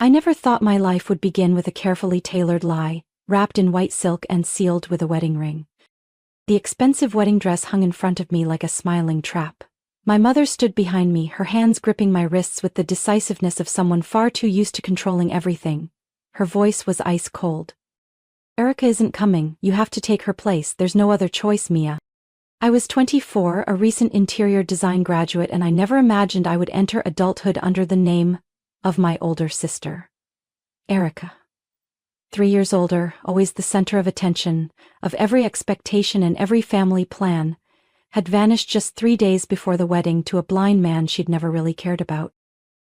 I never thought my life would begin with a carefully tailored lie, wrapped in white silk and sealed with a wedding ring. The expensive wedding dress hung in front of me like a smiling trap. My mother stood behind me, her hands gripping my wrists with the decisiveness of someone far too used to controlling everything. Her voice was ice cold. "Erica isn't coming, you have to take her place, there's no other choice, Mia." I was 24, a recent interior design graduate, and I never imagined I would enter adulthood under the name of my older sister. Erica. 3 years older, always the center of attention, of every expectation and every family plan, had vanished just 3 days before the wedding to a blind man she'd never really cared about.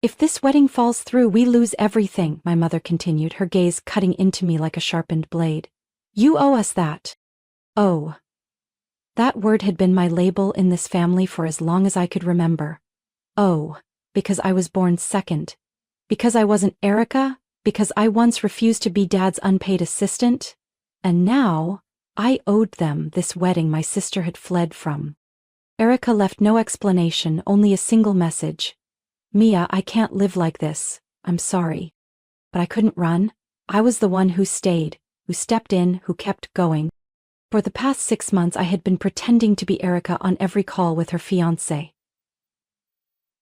"If this wedding falls through, we lose everything," my mother continued, her gaze cutting into me like a sharpened blade. "You owe us that." Oh. That word had been my label in this family for as long as I could remember. Oh, because I was born second. Because I wasn't Erica, because I once refused to be Dad's unpaid assistant. And now, I owed them this wedding my sister had fled from. Erica left no explanation, only a single message. "Mia, I can't live like this, I'm sorry." But I couldn't run. I was the one who stayed, who stepped in, who kept going. For the past 6 months I had been pretending to be Erica on every call with her fiancé.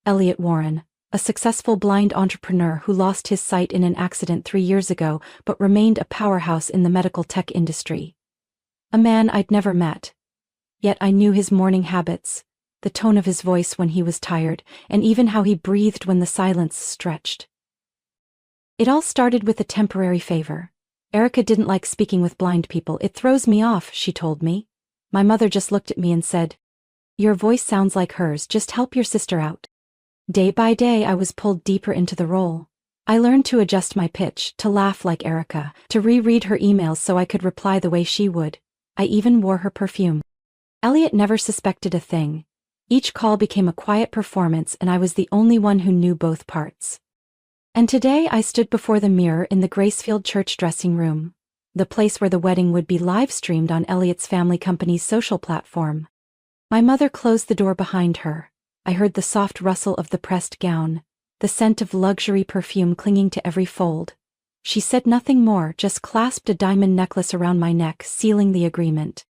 Elliot Warren, a successful blind entrepreneur who lost his sight in an accident 3 years ago but remained a powerhouse in the medical tech industry. A man I'd never met. Yet I knew his morning habits, the tone of his voice when he was tired, and even how he breathed when the silence stretched. It all started with a temporary favor. Erica didn't like speaking with blind people. "It throws me off," she told me. My mother just looked at me and said, "Your voice sounds like hers, just help your sister out." Day by day I was pulled deeper into the role. I learned to adjust my pitch, to laugh like Erica, to reread her emails so I could reply the way she would. I even wore her perfume. Elliot never suspected a thing. Each call became a quiet performance, and I was the only one who knew both parts. And today I stood before the mirror in the Gracefield Church dressing room, the place where the wedding would be live-streamed on Elliot's family company's social platform. My mother closed the door behind her. I heard the soft rustle of the pressed gown, the scent of luxury perfume clinging to every fold. She said nothing more, just clasped a diamond necklace around my neck, sealing the agreement.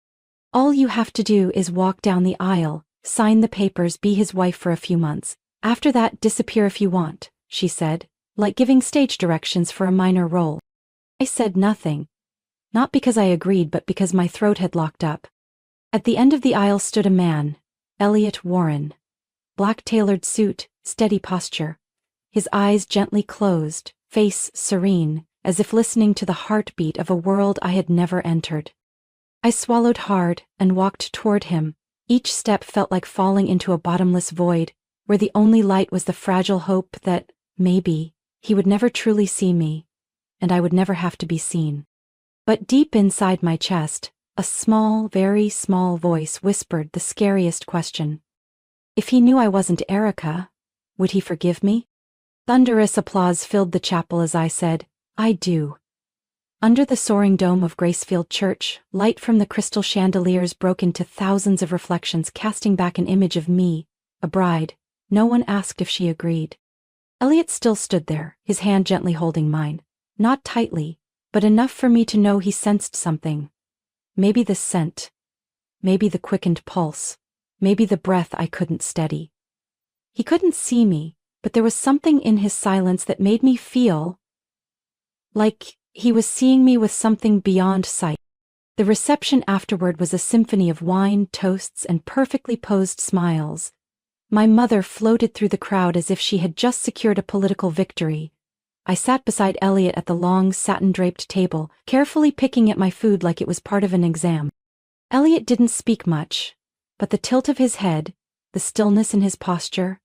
"All you have to do is walk down the aisle, sign the papers, be his wife for a few months. After that, disappear if you want," she said, like giving stage directions for a minor role. I said nothing. Not because I agreed, but because my throat had locked up. At the end of the aisle stood a man, Elliot Warren. Black tailored suit, steady posture. His eyes gently closed, face serene, as if listening to the heartbeat of a world I had never entered. I swallowed hard and walked toward him. Each step felt like falling into a bottomless void, where the only light was the fragile hope that, maybe, he would never truly see me, and I would never have to be seen. But deep inside my chest, a small, very small voice whispered the scariest question. If he knew I wasn't Erica, would he forgive me? Thunderous applause filled the chapel as I said, "I do." Under the soaring dome of Gracefield Church, light from the crystal chandeliers broke into thousands of reflections, casting back an image of me, a bride. No one asked if she agreed. Elliot still stood there, his hand gently holding mine. Not tightly, but enough for me to know he sensed something. Maybe the scent. Maybe the quickened pulse. Maybe the breath I couldn't steady. He couldn't see me, but there was something in his silence that made me feel like he was seeing me with something beyond sight. The reception afterward was a symphony of wine, toasts, and perfectly posed smiles. My mother floated through the crowd as if she had just secured a political victory. I sat beside Elliot at the long, satin-draped table, carefully picking at my food like it was part of an exam. Elliot didn't speak much, but the tilt of his head, the stillness in his posture,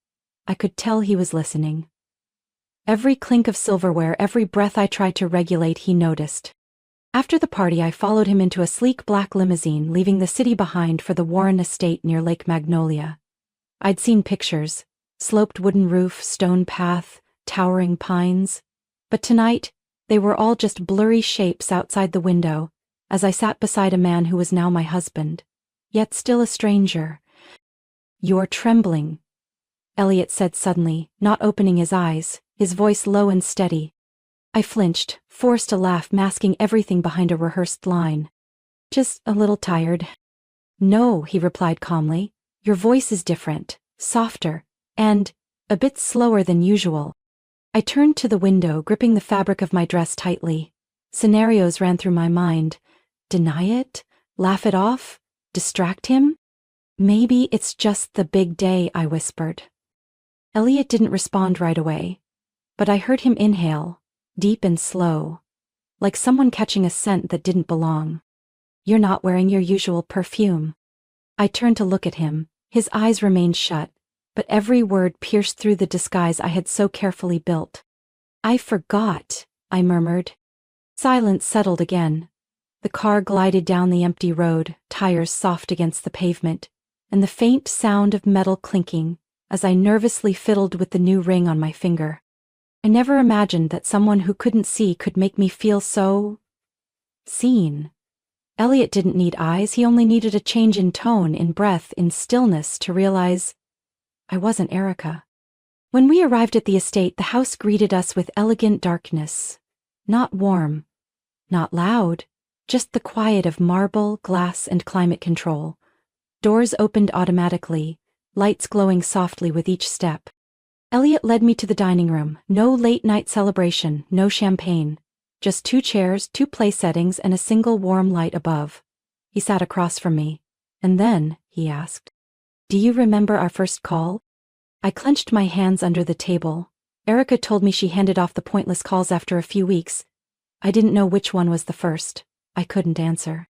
I could tell he was listening. Every clink of silverware, every breath I tried to regulate, he noticed. After the party, I followed him into a sleek black limousine, leaving the city behind for the Warren estate near Lake Magnolia. I'd seen pictures, sloped wooden roof, stone path, towering pines. But tonight, they were all just blurry shapes outside the window, as I sat beside a man who was now my husband, yet still a stranger. "You're trembling," Elliot said suddenly, not opening his eyes, his voice low and steady. I flinched, forced a laugh masking everything behind a rehearsed line. Just a little tired. No, he replied calmly. Your voice is different, softer, and a bit slower than usual. I turned to the window, gripping the fabric of my dress tightly. Scenarios ran through my mind. Deny it? Laugh it off? Distract him? Maybe it's just the big day, I whispered. Elliot didn't respond right away, but I heard him inhale, deep and slow, like someone catching a scent that didn't belong. You're not wearing your usual perfume. I turned to look at him. His eyes remained shut, but every word pierced through the disguise I had so carefully built. I forgot, I murmured. Silence settled again. The car glided down the empty road, tires soft against the pavement, and the faint sound of metal clinking as I nervously fiddled with the new ring on my finger. I never imagined that someone who couldn't see could make me feel so seen. Elliot didn't need eyes, he only needed a change in tone, in breath, in stillness to realize I wasn't Erica. When we arrived at the estate, the house greeted us with elegant darkness. Not warm, not loud, just the quiet of marble, glass, and climate control. Doors opened automatically, lights glowing softly with each step. Elliot led me to the dining room. No late-night celebration, no champagne. Just 2 chairs, 2 place settings, and a single warm light above. He sat across from me. And then, he asked, "Do you remember our first call?" I clenched my hands under the table. Erica told me she handed off the pointless calls after a few weeks. I didn't know which one was the first. I couldn't answer.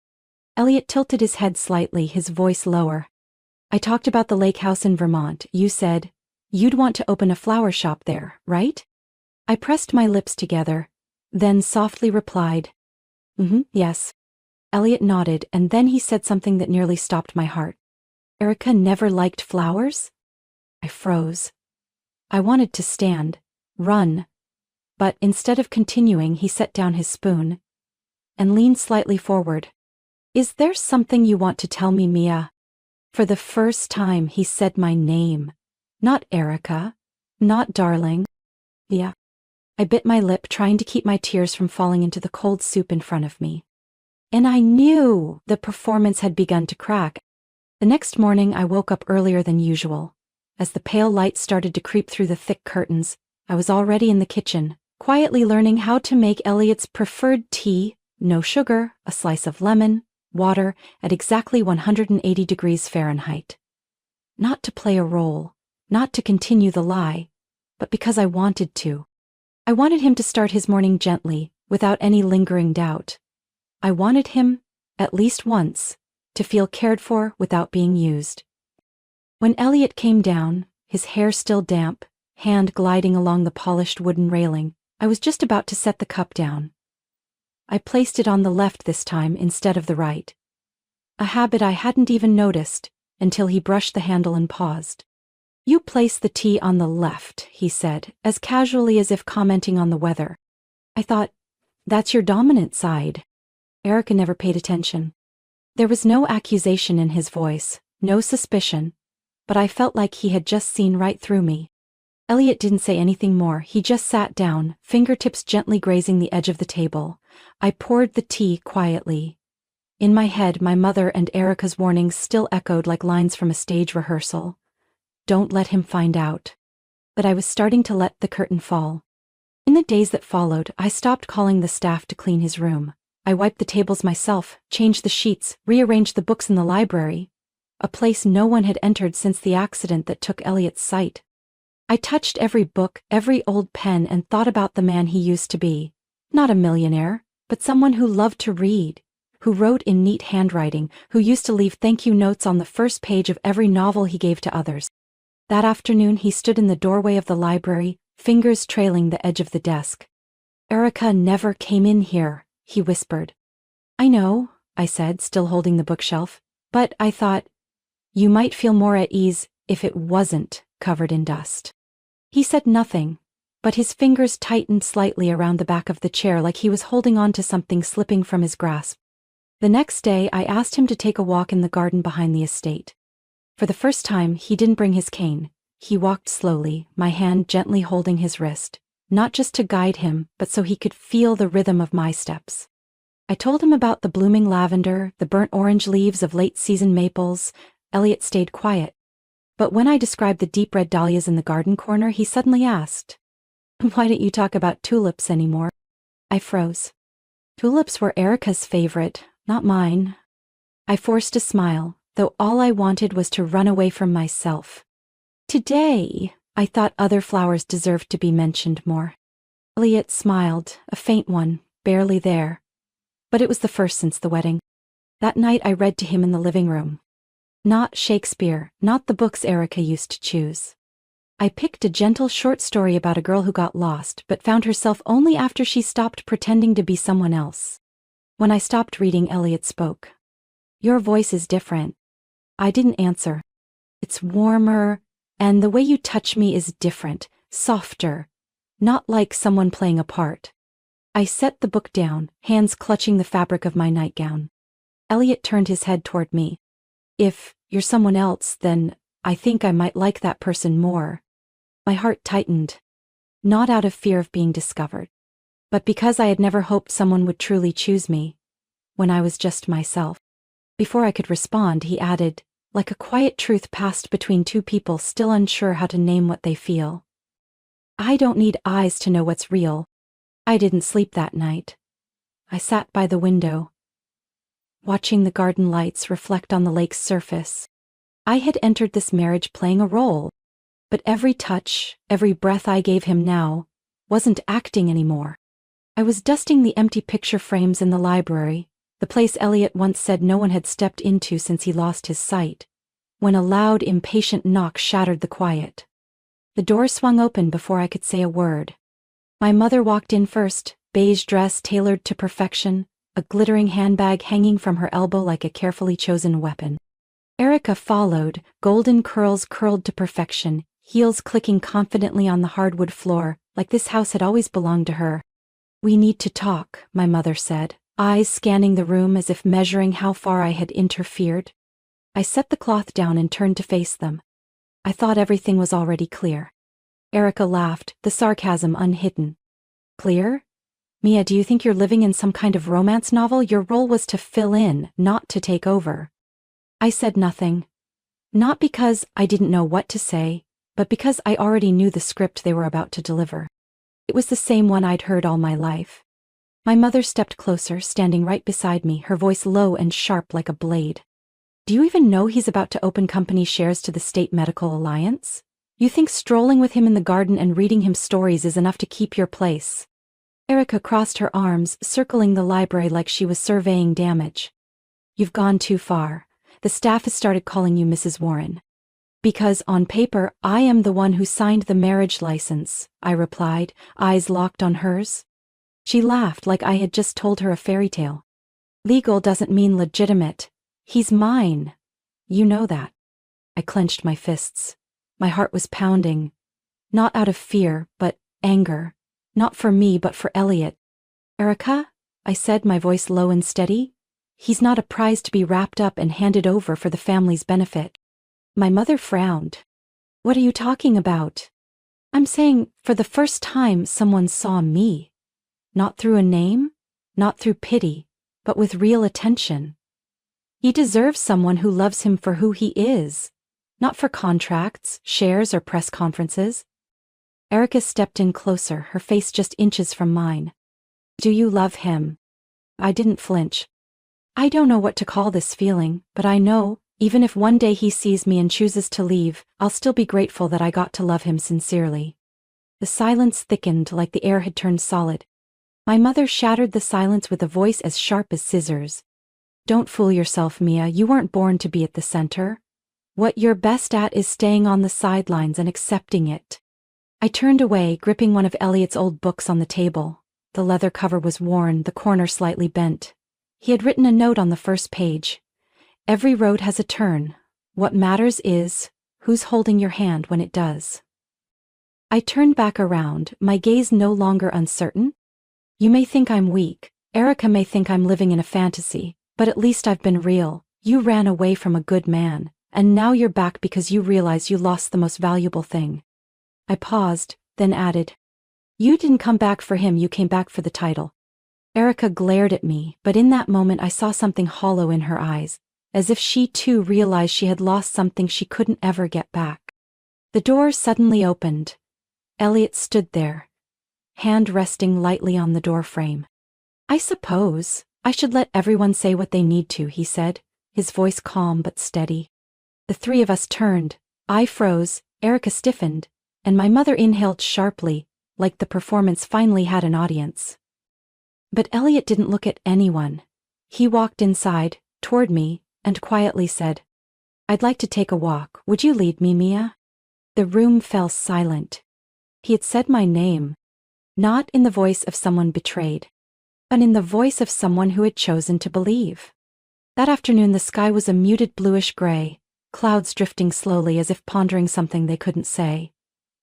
Elliot tilted his head slightly, his voice lower. "I talked about the lake house in Vermont. You said you'd want to open a flower shop there, right?" I pressed my lips together, then softly replied, yes. Elliot nodded, and then he said something that nearly stopped my heart. "Erica never liked flowers?" I froze. I wanted to stand, run, but instead of continuing, he set down his spoon and leaned slightly forward. "Is there something you want to tell me, Mia?" For the first time, he said my name. Not Erica, not darling. Mia. I bit my lip, trying to keep my tears from falling into the cold soup in front of me. And I knew the performance had begun to crack. The next morning, I woke up earlier than usual. As the pale light started to creep through the thick curtains, I was already in the kitchen, quietly learning how to make Elliot's preferred tea, no sugar, a slice of lemon, water, at exactly 180 degrees Fahrenheit. Not to play a role, not to continue the lie, but because I wanted to. I wanted him to start his morning gently, without any lingering doubt. I wanted him, at least once, to feel cared for without being used. When Elliot came down, his hair still damp, hand gliding along the polished wooden railing, I was just about to set the cup down. I placed it on the left this time instead of the right. A habit I hadn't even noticed until he brushed the handle and paused. "You place the tea on the left," he said, as casually as if commenting on the weather. I thought, that's your dominant side. Erica never paid attention. There was no accusation in his voice, no suspicion, but I felt like he had just seen right through me. Elliot didn't say anything more. He just sat down, fingertips gently grazing the edge of the table. I poured the tea quietly. In my head, my mother and Erica's warnings still echoed like lines from a stage rehearsal. Don't let him find out. But I was starting to let the curtain fall. In the days that followed, I stopped calling the staff to clean his room. I wiped the tables myself, changed the sheets, rearranged the books in the library, a place no one had entered since the accident that took Elliot's sight. I touched every book, every old pen, and thought about the man he used to be. Not a millionaire, but someone who loved to read, who wrote in neat handwriting, who used to leave thank-you notes on the first page of every novel he gave to others. That afternoon he stood in the doorway of the library, fingers trailing the edge of the desk. "Erica never came in here," he whispered. "I know," I said, still holding the bookshelf, "but I thought you might feel more at ease if it wasn't covered in dust." He said nothing, but his fingers tightened slightly around the back of the chair like he was holding on to something slipping from his grasp. The next day, I asked him to take a walk in the garden behind the estate. For the first time, he didn't bring his cane. He walked slowly, my hand gently holding his wrist. not just to guide him, but so he could feel the rhythm of my steps. I told him about the blooming lavender, the burnt orange leaves of late-season maples. Elliot stayed quiet. But when I described the deep red dahlias in the garden corner, he suddenly asked, "Why don't you talk about tulips anymore?" I froze. Tulips were Erica's favorite, not mine. I forced a smile, though all I wanted was to run away from myself. Today, I thought other flowers deserved to be mentioned more. Elliot smiled, a faint one, barely there. But it was the first since the wedding. That night I read to him in the living room. Not Shakespeare, not the books Erica used to choose. I picked a gentle short story about a girl who got lost but found herself only after she stopped pretending to be someone else. When I stopped reading, Elliot spoke. "Your voice is different." I didn't answer. "It's warmer, and the way you touch me is different, softer, not like someone playing a part." I set the book down, hands clutching the fabric of my nightgown. Elliot turned his head toward me. "If you're someone else, then I think I might like that person more." My heart tightened, not out of fear of being discovered, but because I had never hoped someone would truly choose me, when I was just myself. Before I could respond, he added, like a quiet truth passed between two people still unsure how to name what they feel, "I don't need eyes to know what's real." I didn't sleep that night. I sat by the window, watching the garden lights reflect on the lake's surface. I had entered this marriage playing a role, but every touch, every breath I gave him now, wasn't acting anymore. I was dusting the empty picture frames in the library, the place Elliot once said no one had stepped into since he lost his sight, when a loud, impatient knock shattered the quiet. The door swung open before I could say a word. My mother walked in first, beige dress tailored to perfection, a glittering handbag hanging from her elbow like a carefully chosen weapon. Erica followed, golden curls curled to perfection, heels clicking confidently on the hardwood floor, like this house had always belonged to her. "We need to talk," my mother said, eyes scanning the room as if measuring how far I had interfered. I set the cloth down and turned to face them. I thought everything was already clear. Erica laughed, the sarcasm unhidden. "Clear? Mia, do you think you're living in some kind of romance novel? Your role was to fill in, not to take over." I said nothing. Not because I didn't know what to say, but because I already knew the script they were about to deliver. It was the same one I'd heard all my life. My mother stepped closer, standing right beside me, her voice low and sharp like a blade. "Do you even know he's about to open company shares to the State Medical Alliance? You think strolling with him in the garden and reading him stories is enough to keep your place?" Erica crossed her arms, circling the library like she was surveying damage. "You've gone too far. The staff has started calling you Mrs. Warren." "Because on paper, I am the one who signed the marriage license," I replied, eyes locked on hers. She laughed like I had just told her a fairy tale. "Legal doesn't mean legitimate. He's mine. You know that." I clenched my fists. My heart was pounding. Not out of fear, but anger. Not for me, but for Elliot. "Erica," I said, my voice low and steady, "he's not a prize to be wrapped up and handed over for the family's benefit." My mother frowned. "What are you talking about?" "I'm saying, for the first time someone saw me. Not through a name, not through pity, but with real attention. He deserves someone who loves him for who he is, not for contracts, shares, or press conferences." Erica stepped in closer, her face just inches from mine. "Do you love him?" I didn't flinch. "I don't know what to call this feeling, but I know, even if one day he sees me and chooses to leave, I'll still be grateful that I got to love him sincerely." The silence thickened like the air had turned solid. My mother shattered the silence with a voice as sharp as scissors. "Don't fool yourself, Mia, you weren't born to be at the center. What you're best at is staying on the sidelines and accepting it." I turned away, gripping one of Elliot's old books on the table. The leather cover was worn, the corner slightly bent. He had written a note on the first page. "Every road has a turn. What matters is, who's holding your hand when it does." I turned back around, my gaze no longer uncertain. "You may think I'm weak, Erica may think I'm living in a fantasy, but at least I've been real. You ran away from a good man, and now you're back because you realize you lost the most valuable thing." I paused, then added, You didn't come back for him, you came back for the title. Erica glared at me, but in that moment I saw something hollow in her eyes, as if she too realized she had lost something she couldn't ever get back. The door suddenly opened. Elliot stood there, hand resting lightly on the door frame. I suppose I should let everyone say what they need to, he said, his voice calm but steady. The three of us turned. I froze, Erica stiffened, and my mother inhaled sharply, like the performance finally had an audience. But Elliot didn't look at anyone. He walked inside, toward me, and quietly said, "I'd like to take a walk. Would you lead me, Mia?" The room fell silent. He had said my name, not in the voice of someone betrayed, but in the voice of someone who had chosen to believe. That afternoon the sky was a muted bluish gray, clouds drifting slowly as if pondering something they couldn't say.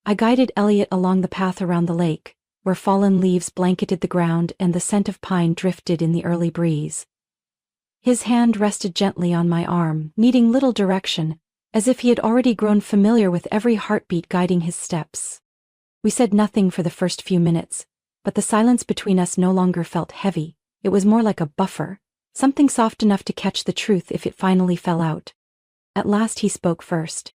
I guided Elliot along the path around the lake, where fallen leaves blanketed the ground and the scent of pine drifted in the early breeze. His hand rested gently on my arm, needing little direction, as if he had already grown familiar with every heartbeat guiding his steps. We said nothing for the first few minutes, but the silence between us no longer felt heavy. It was more like a buffer, something soft enough to catch the truth if it finally fell out. At last he spoke first.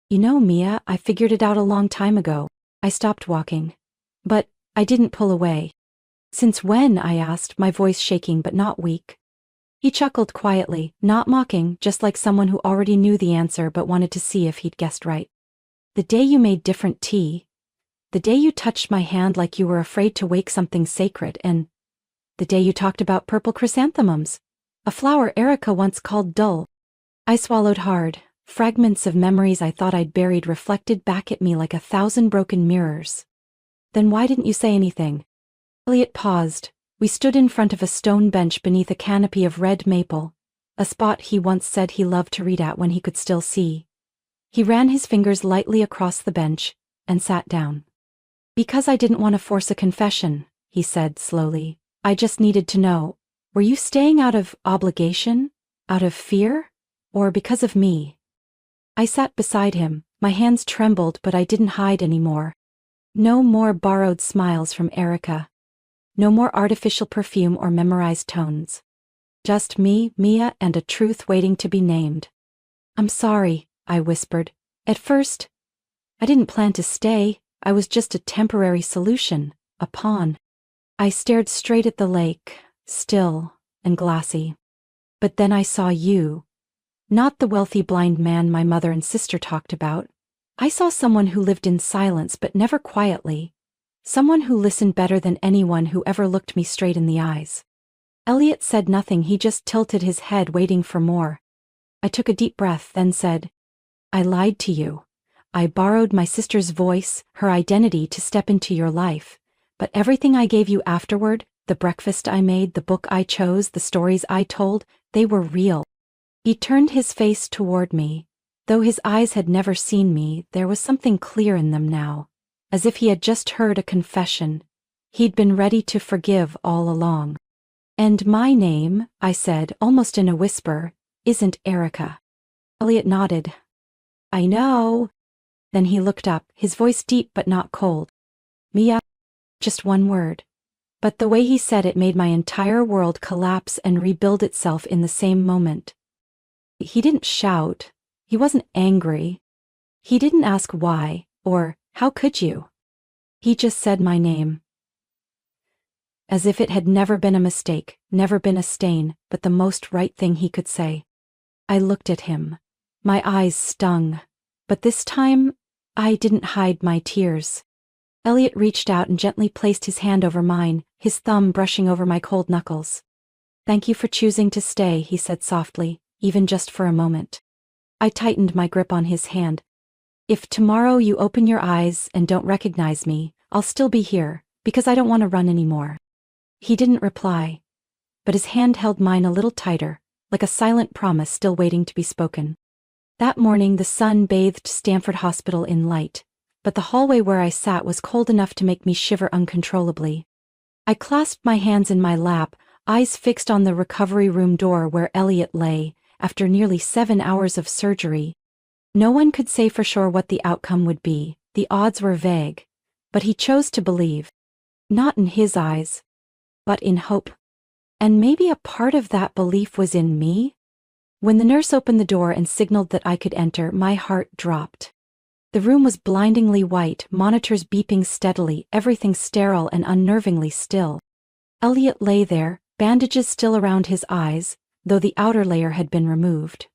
"You know, Mia, I figured it out a long time ago. I stopped walking. But I didn't pull away." "Since when?" I asked, my voice shaking but not weak. He chuckled quietly, not mocking, just like someone who already knew the answer but wanted to see if he'd guessed right. "The day you made different tea. The day you touched my hand like you were afraid to wake something sacred, and the day you talked about purple chrysanthemums, a flower Erica once called dull." I swallowed hard. Fragments of memories I thought I'd buried reflected back at me like 1,000 broken mirrors. "Then why didn't you say anything?" Elliot paused. We stood in front of a stone bench beneath a canopy of red maple, a spot he once said he loved to read at when he could still see. He ran his fingers lightly across the bench and sat down. "Because I didn't want to force a confession," he said slowly. "I just needed to know, were you staying out of obligation, out of fear, or because of me?" I sat beside him, my hands trembled but I didn't hide anymore. No more borrowed smiles from Erica. No more artificial perfume or memorized tones. Just me, Mia, and a truth waiting to be named. "I'm sorry," I whispered. "At first, I didn't plan to stay. I was just a temporary solution, a pawn." I stared straight at the lake, still and glassy. "But then I saw you. Not the wealthy blind man my mother and sister talked about. I saw someone who lived in silence but never quietly. Someone who listened better than anyone who ever looked me straight in the eyes." Elliot said nothing, he just tilted his head waiting for more. I took a deep breath, then said, "I lied to you. I borrowed my sister's voice, her identity to step into your life. But everything I gave you afterward, the breakfast I made, the book I chose, the stories I told, they were real." He turned his face toward me. Though his eyes had never seen me, there was something clear in them now, as if he had just heard a confession. He'd been ready to forgive all along. "And my name," I said, almost in a whisper, "isn't Erica." Elliot nodded. "I know." Then he looked up, his voice deep but not cold. "Mia." Just one word. But the way he said it made my entire world collapse and rebuild itself in the same moment. He didn't shout. He wasn't angry. He didn't ask why, or how could you. He just said my name. As if it had never been a mistake, never been a stain, but the most right thing he could say. I looked at him. My eyes stung. But this time, I didn't hide my tears. Elliot reached out and gently placed his hand over mine, his thumb brushing over my cold knuckles. "Thank you for choosing to stay," he said softly, "even just for a moment." I tightened my grip on his hand. "If tomorrow you open your eyes and don't recognize me, I'll still be here, because I don't want to run anymore." He didn't reply, but his hand held mine a little tighter, like a silent promise still waiting to be spoken. That morning the sun bathed Stanford Hospital in light, but the hallway where I sat was cold enough to make me shiver uncontrollably. I clasped my hands in my lap, eyes fixed on the recovery room door where Elliot lay, after nearly 7 hours of surgery. No one could say for sure what the outcome would be, the odds were vague, but he chose to believe. Not in his eyes, but in hope. And maybe a part of that belief was in me? When the nurse opened the door and signaled that I could enter, my heart dropped. The room was blindingly white, monitors beeping steadily, everything sterile and unnervingly still. Elliot lay there, bandages still around his eyes, though the outer layer had been removed.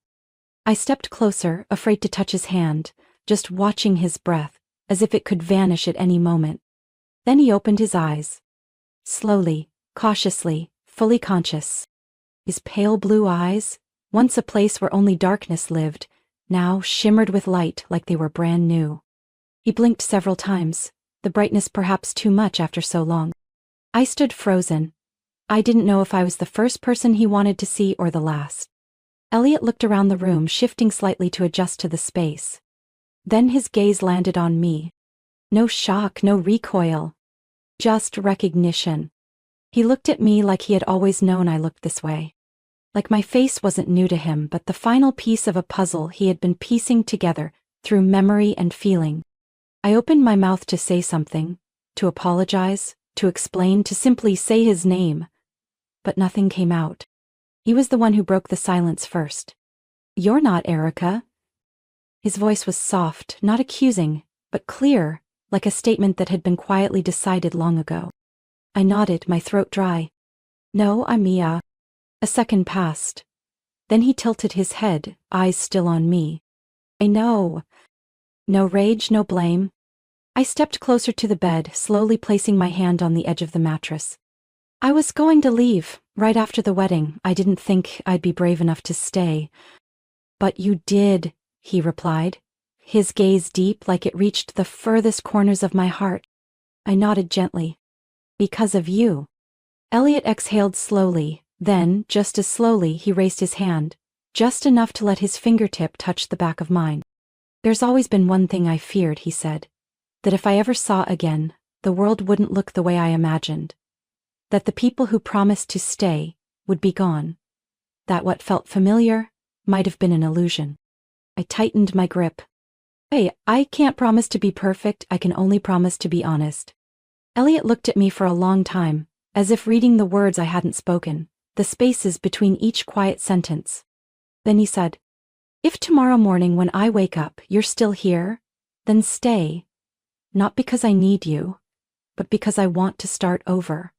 I stepped closer, afraid to touch his hand, just watching his breath, as if it could vanish at any moment. Then he opened his eyes. Slowly, cautiously, fully conscious. His pale blue eyes, once a place where only darkness lived, now shimmered with light like they were brand new. He blinked several times, the brightness perhaps too much after so long. I stood frozen. I didn't know if I was the first person he wanted to see or the last. Elliot looked around the room, shifting slightly to adjust to the space. Then his gaze landed on me. No shock, no recoil. Just recognition. He looked at me like he had always known I looked this way. Like my face wasn't new to him, but the final piece of a puzzle he had been piecing together through memory and feeling. I opened my mouth to say something, to apologize, to explain, to simply say his name. But nothing came out. He was the one who broke the silence first. "You're not Erica." His voice was soft, not accusing, but clear, like a statement that had been quietly decided long ago. I nodded, my throat dry. "No, I'm Mia." A second passed. Then he tilted his head, eyes still on me. "I know." No rage, no blame. I stepped closer to the bed, slowly placing my hand on the edge of the mattress. "I was going to leave, right after the wedding. I didn't think I'd be brave enough to stay." "But you did," he replied, his gaze deep like it reached the furthest corners of my heart. I nodded gently. "Because of you." Elliot exhaled slowly, then, just as slowly, he raised his hand, just enough to let his fingertip touch the back of mine. "There's always been one thing I feared," he said. "That if I ever saw again, the world wouldn't look the way I imagined. That the people who promised to stay would be gone. That what felt familiar might have been an illusion." I tightened my grip. "Hey, I can't promise to be perfect, I can only promise to be honest." Elliot looked at me for a long time, as if reading the words I hadn't spoken, the spaces between each quiet sentence. Then he said, "If tomorrow morning when I wake up you're still here, then stay. Not because I need you, but because I want to start over.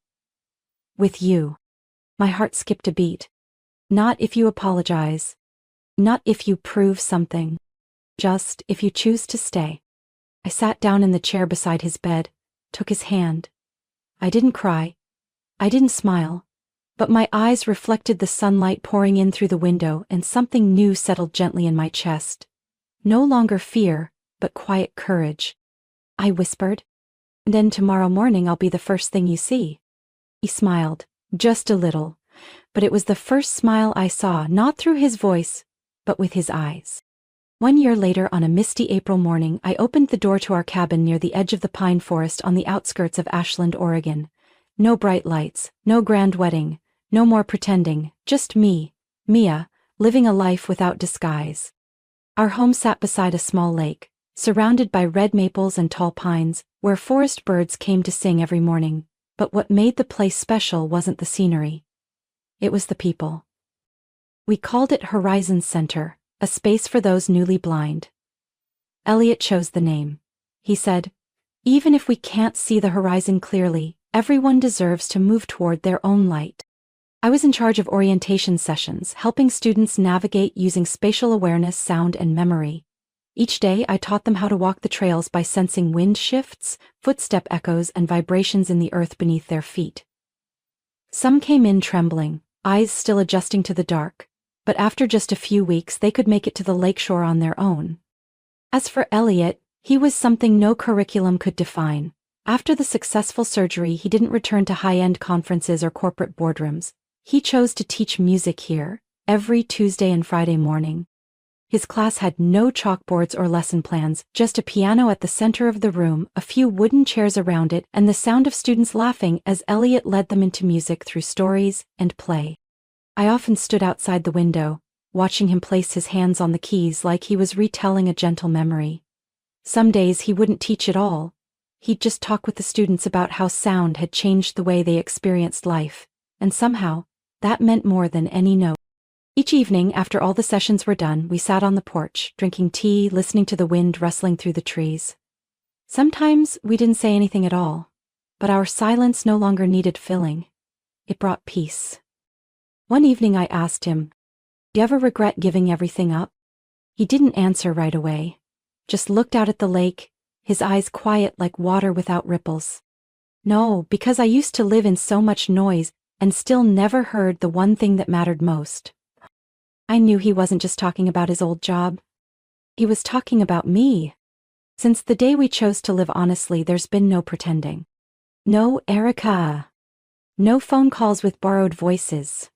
With you." My heart skipped a beat. "Not if you apologize. Not if you prove something. Just if you choose to stay." I sat down in the chair beside his bed, took his hand. I didn't cry. I didn't smile. But my eyes reflected the sunlight pouring in through the window, and something new settled gently in my chest. No longer fear, but quiet courage. I whispered, "Then tomorrow morning I'll be the first thing you see." He smiled, just a little, but it was the first smile I saw, not through his voice, but with his eyes. 1 year later, on a misty April morning, I opened the door to our cabin near the edge of the pine forest on the outskirts of Ashland, Oregon. No bright lights, no grand wedding, no more pretending, just me, Mia, living a life without disguise. Our home sat beside a small lake, surrounded by red maples and tall pines, where forest birds came to sing every morning. But what made the place special wasn't the scenery. It was the people. We called it Horizon Center, a space for those newly blind. Elliot chose the name. He said, "Even if we can't see the horizon clearly, everyone deserves to move toward their own light." I was in charge of orientation sessions, helping students navigate using spatial awareness, sound, and memory. Each day I taught them how to walk the trails by sensing wind shifts, footstep echoes, and vibrations in the earth beneath their feet. Some came in trembling, eyes still adjusting to the dark, but after just a few weeks they could make it to the lakeshore on their own. As for Elliot, he was something no curriculum could define. After the successful surgery, he didn't return to high-end conferences or corporate boardrooms. He chose to teach music here, every Tuesday and Friday morning. His class had no chalkboards or lesson plans, just a piano at the center of the room, a few wooden chairs around it, and the sound of students laughing as Elliot led them into music through stories and play. I often stood outside the window, watching him place his hands on the keys like he was retelling a gentle memory. Some days he wouldn't teach at all. He'd just talk with the students about how sound had changed the way they experienced life, and somehow, that meant more than any note. Each evening, after all the sessions were done, we sat on the porch, drinking tea, listening to the wind rustling through the trees. Sometimes we didn't say anything at all, but our silence no longer needed filling. It brought peace. One evening I asked him, "Do you ever regret giving everything up?" He didn't answer right away, just looked out at the lake, his eyes quiet like water without ripples. "No, because I used to live in so much noise and still never heard the one thing that mattered most." I knew he wasn't just talking about his old job. He was talking about me. Since the day we chose to live honestly, there's been no pretending. No Erica. No phone calls with borrowed voices.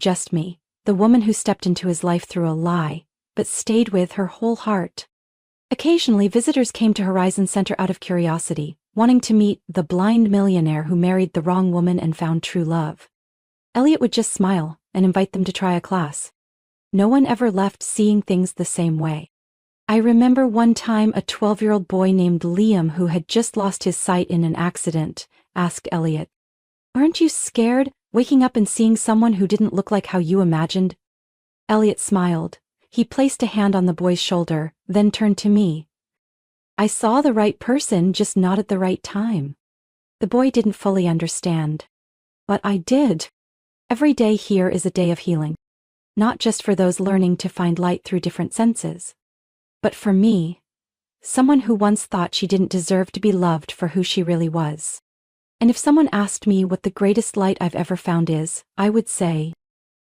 Just me, the woman who stepped into his life through a lie, but stayed with her whole heart. Occasionally, visitors came to Horizon Center out of curiosity, wanting to meet the blind millionaire who married the wrong woman and found true love. Elliot would just smile and invite them to try a class. No one ever left seeing things the same way. I remember one time a 12-year-old boy named Liam, who had just lost his sight in an accident, asked Elliot, "Aren't you scared, waking up and seeing someone who didn't look like how you imagined?" Elliot smiled. He placed a hand on the boy's shoulder, then turned to me. "I saw the right person, just not at the right time." The boy didn't fully understand. But I did. Every day here is a day of healing. Not just for those learning to find light through different senses, but for me, someone who once thought she didn't deserve to be loved for who she really was. And if someone asked me what the greatest light I've ever found is, I would say,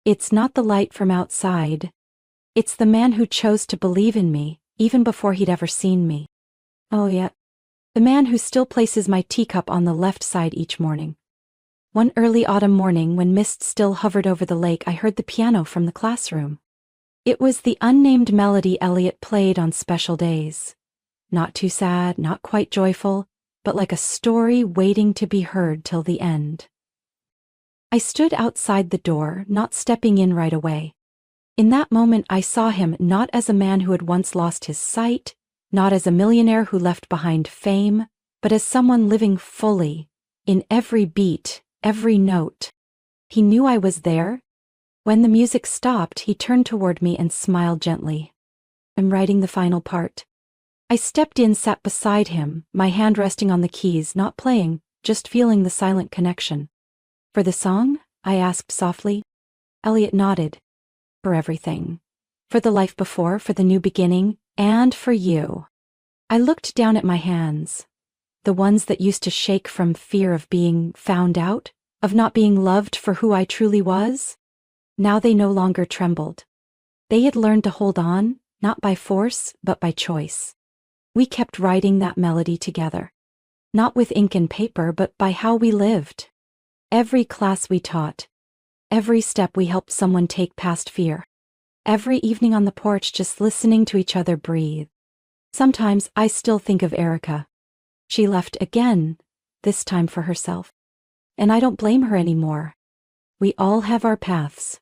it's not the light from outside. It's the man who chose to believe in me, even before he'd ever seen me. Oh yeah, the man who still places my teacup on the left side each morning. One early autumn morning, when mist still hovered over the lake, I heard the piano from the classroom. It was the unnamed melody Elliot played on special days. Not too sad, not quite joyful, but like a story waiting to be heard till the end. I stood outside the door, not stepping in right away. In that moment, I saw him not as a man who had once lost his sight, not as a millionaire who left behind fame, but as someone living fully, in every beat, every note. He knew I was there. When the music stopped, he turned toward me and smiled gently. "I'm writing the final part." I stepped in, sat beside him, my hand resting on the keys, not playing, just feeling the silent connection. "For the song?" I asked softly. Elliot nodded. "For everything. For the life before, for the new beginning, and for you." I looked down at my hands. The ones that used to shake from fear of being found out, of not being loved for who I truly was. Now they no longer trembled. They had learned to hold on, not by force, but by choice. We kept writing that melody together. Not with ink and paper, but by how we lived. Every class we taught. Every step we helped someone take past fear. Every evening on the porch, just listening to each other breathe. Sometimes I still think of Erica. She left again, this time for herself. And I don't blame her anymore. We all have our paths.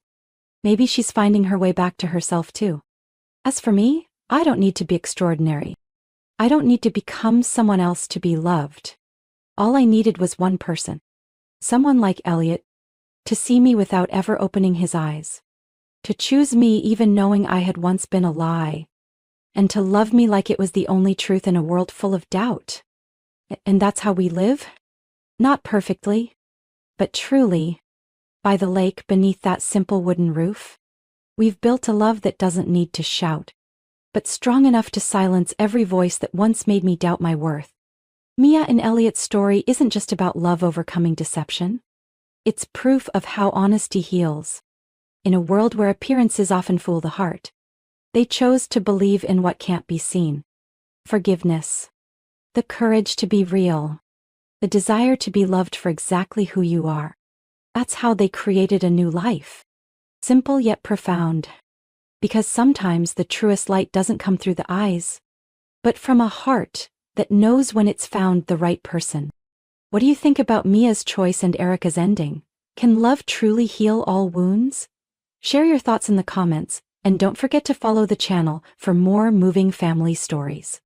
Maybe she's finding her way back to herself too. As for me, I don't need to be extraordinary. I don't need to become someone else to be loved. All I needed was one person. Someone like Elliot, to see me without ever opening his eyes. To choose me even knowing I had once been a lie. And to love me like it was the only truth in a world full of doubt. And that's how we live? Not perfectly, but truly, by the lake beneath that simple wooden roof. We've built a love that doesn't need to shout, but strong enough to silence every voice that once made me doubt my worth. Mia and Elliot's story isn't just about love overcoming deception. It's proof of how honesty heals. In a world where appearances often fool the heart, they chose to believe in what can't be seen. Forgiveness. The courage to be real. The desire to be loved for exactly who you are. That's how they created a new life. Simple yet profound. Because sometimes the truest light doesn't come through the eyes, but from a heart that knows when it's found the right person. What do you think about Mia's choice and Erica's ending? Can love truly heal all wounds? Share your thoughts in the comments, and don't forget to follow the channel for more moving family stories.